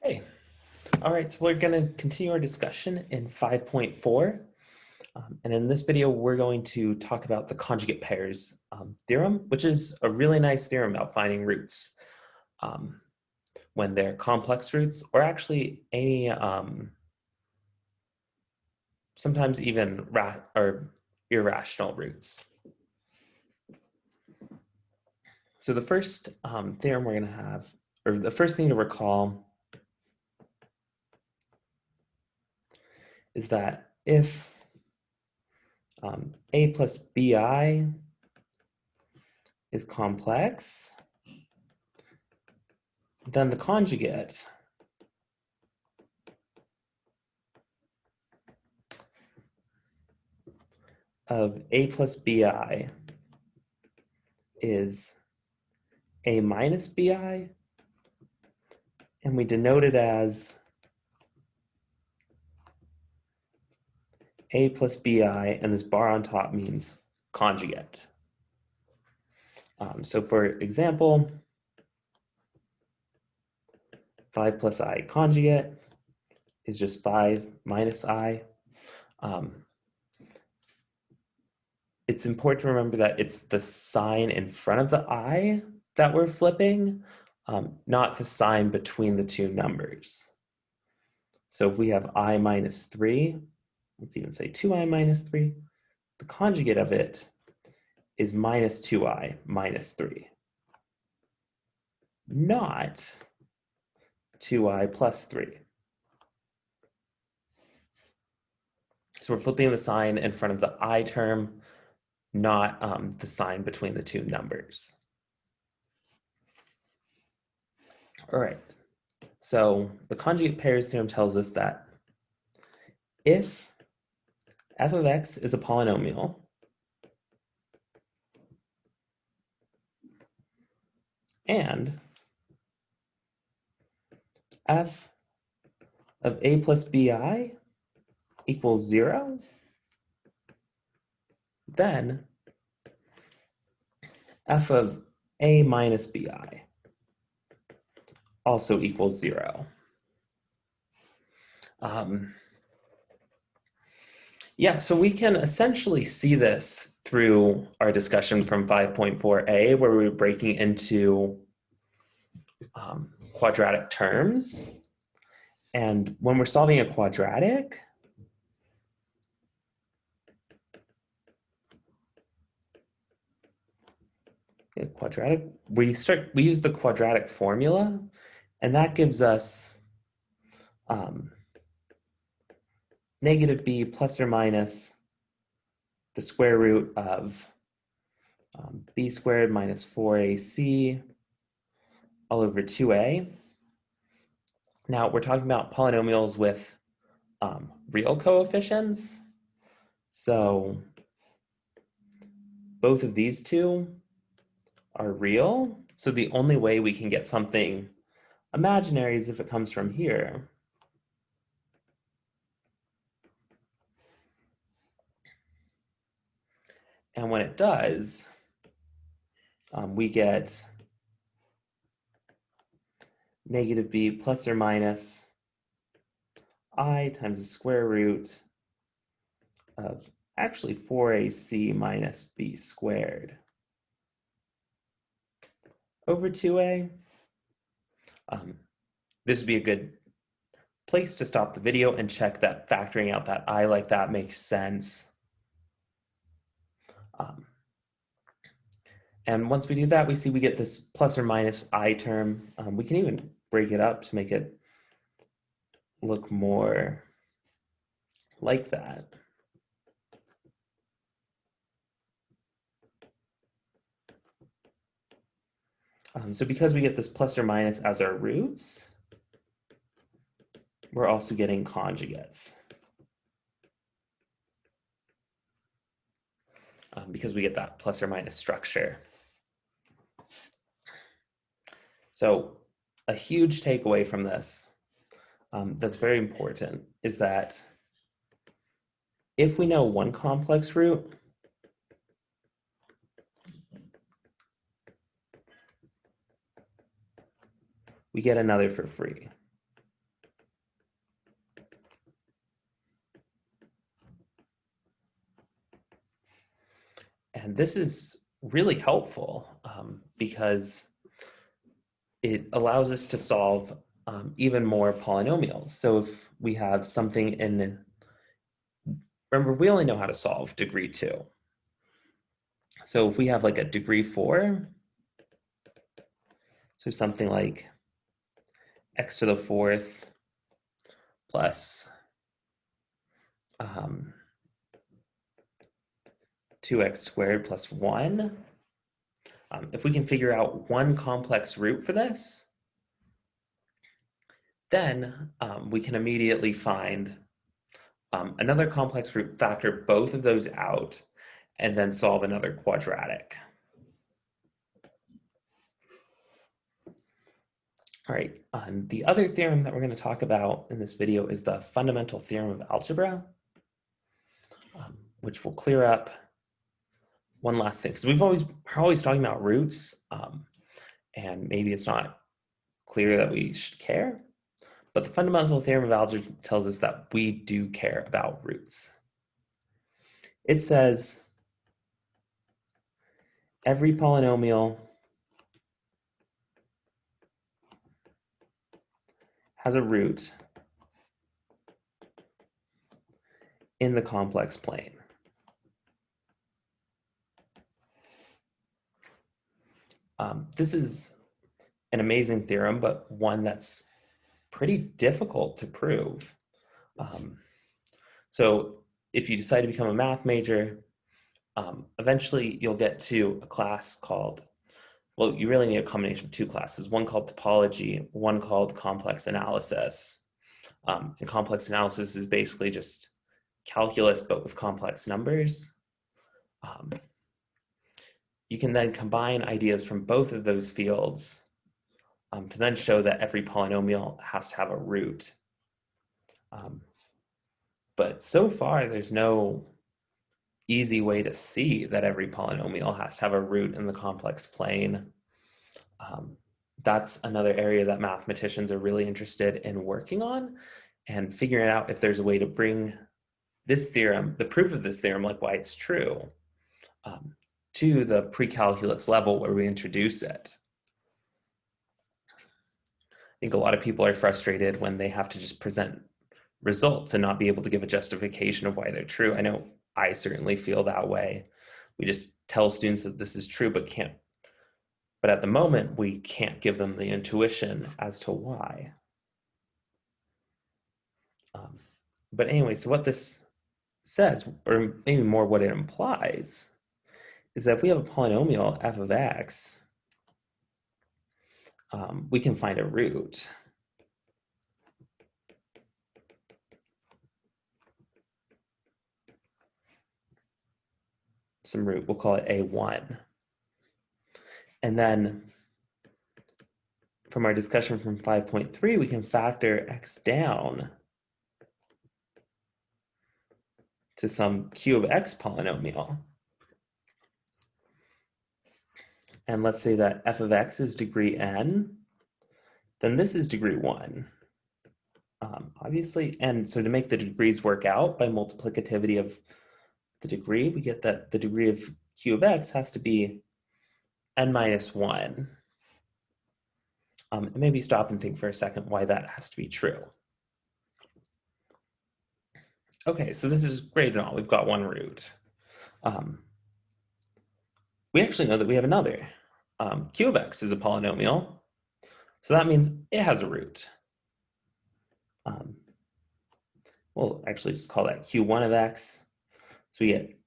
Hey, all right, so we're going to continue our discussion in 5.4. And in this video, we're going to talk about the conjugate pairs theorem, which is a really nice theorem about finding roots when they're complex roots, or actually any, sometimes even irrational roots. So the first theorem we're going to have, or the first thing to recall, is that if a plus bi is complex, then the conjugate of a plus bi is a minus bi, and we denote it as a plus bi, and this bar on top means conjugate. So for example, 5 plus I conjugate is just 5 minus I. It's important to remember that it's the sign in front of the I that we're flipping, not the sign between the two numbers. So if we have I minus 3, let's even say 2I minus 3, the conjugate of it is minus 2I minus 3, not 2I plus 3. So we're flipping the sign in front of the I term, not the sign between the two numbers. All right, so the conjugate pairs theorem tells us that if f of x is a polynomial, and f of a plus bi equals 0, then f of a minus bi also equals 0. Yeah, so we can essentially see this through our discussion from 5.4a, where we were breaking into quadratic terms. And when we're solving a quadratic, we use the quadratic formula, and that gives us negative b plus or minus the square root of b squared minus 4ac all over 2a. Now we're talking about polynomials with real coefficients. So both of these two are real. So the only way we can get something imaginary is if it comes from here. And when it does, we get negative b plus or minus I times the square root of actually 4ac minus b squared over 2a. This would be a good place to stop the video and check that factoring out that I like that makes sense. And once we do that, we see we get this plus or minus I term. We can even break it up to make it look more like that. So because we get this plus or minus as our roots, we're also getting conjugates. Because we get that plus or minus structure. So a huge takeaway from this that's very important is that if we know one complex root, we get another for free. And this is really helpful because it allows us to solve even more polynomials. So if we have something in, remember, we only know how to solve degree 2. So if we have like a degree 4, so something like x to the 4th plus 2x squared plus 1, if we can figure out one complex root for this, then we can immediately find another complex root, factor both of those out, and then solve another quadratic. All right, the other theorem that we're going to talk about in this video is the fundamental theorem of algebra, which will clear up one last thing. So we're always talking about roots, and maybe it's not clear that we should care, but the fundamental theorem of algebra tells us that we do care about roots. It says every polynomial has a root in the complex plane. This is an amazing theorem, but one that's pretty difficult to prove. So if you decide to become a math major, eventually you'll get to a class called, well, you really need a combination of 2 classes, one called topology, one called complex analysis. And complex analysis is basically just calculus, but with complex numbers. You can then combine ideas from both of those fields to then show that every polynomial has to have a root. But so far, there's no easy way to see that every polynomial has to have a root in the complex plane. That's another area that mathematicians are really interested in working on and figuring out if there's a way to bring this theorem, the proof of this theorem, like why it's true, to the pre-calculus level where we introduce it. I think a lot of people are frustrated when they have to just present results and not be able to give a justification of why they're true. I know I certainly feel that way. We just tell students that this is true, but at the moment, we can't give them the intuition as to why. But anyway, so what this says, or maybe more what it implies, is that if we have a polynomial f of x, we can find a root. Some root, we'll call it a1. And then from our discussion from 5.3, we can factor x down to some q of x polynomial. And let's say that f of x is degree n, then this is degree 1. Obviously, and so to make the degrees work out by multiplicativity of the degree, we get that the degree of q of x has to be n minus 1. And maybe stop and think for a second why that has to be true. Okay, so this is great and all. We've got one root. We actually know that we have another. Q of x is a polynomial, so that means it has a root. We'll actually just call that q1 of x. So we get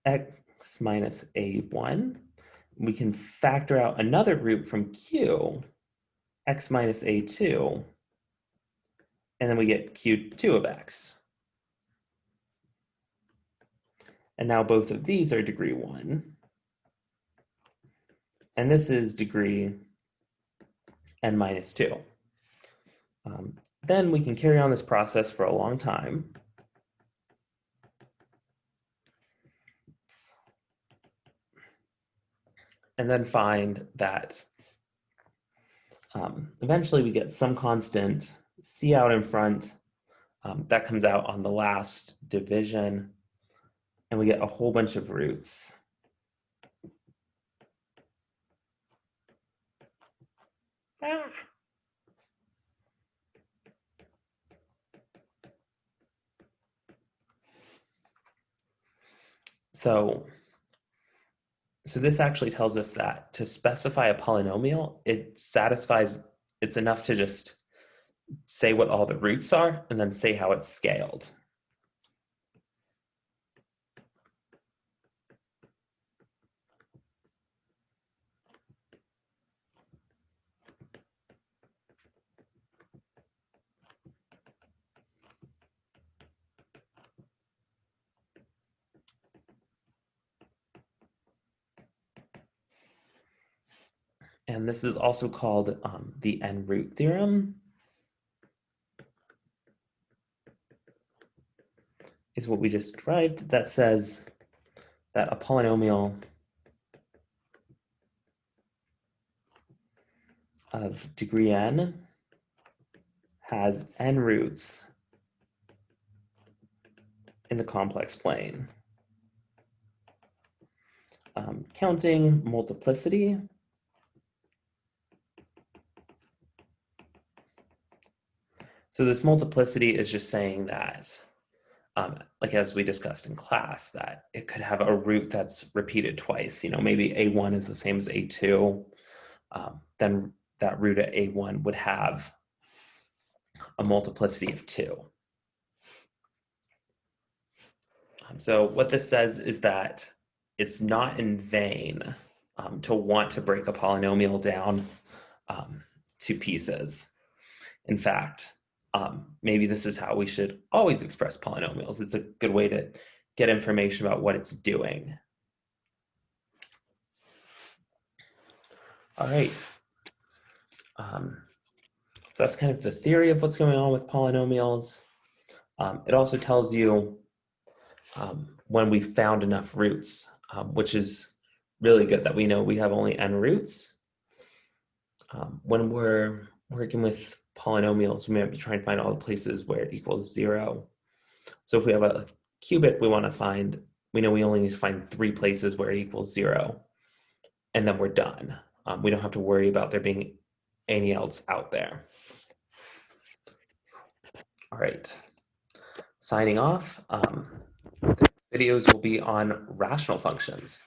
x minus a1. We can factor out another root from q, x minus a2, and then we get q2 of x. And now both of these are degree 1. And this is degree n minus 2. Then we can carry on this process for a long time. And then find that eventually we get some constant c out in front. That comes out on the last division. And we get a whole bunch of roots. So this actually tells us that to specify a polynomial, it's enough to just say what all the roots are and then say how it's scaled. And this is also called the N Root Theorem. Is what we just derived that says that a polynomial of degree n has n roots in the complex plane. Counting multiplicity, so this multiplicity is just saying that, like as we discussed in class, that it could have a root that's repeated twice. Maybe a1 is the same as a2. Then that root at a1 would have a multiplicity of 2. So what this says is that it's not in vain to want to break a polynomial down to pieces. In fact, maybe this is how we should always express polynomials. It's a good way to get information about what it's doing. All right. So that's kind of the theory of what's going on with polynomials. It also tells you when we found enough roots, which is really good that we know we have only n roots. When we're working with polynomials, we might be trying to find all the places where it equals 0. So if we have a cubic we know we only need to find 3 places where it equals 0, and then we're done. We don't have to worry about there being any else out there. All right, signing off. Videos will be on rational functions.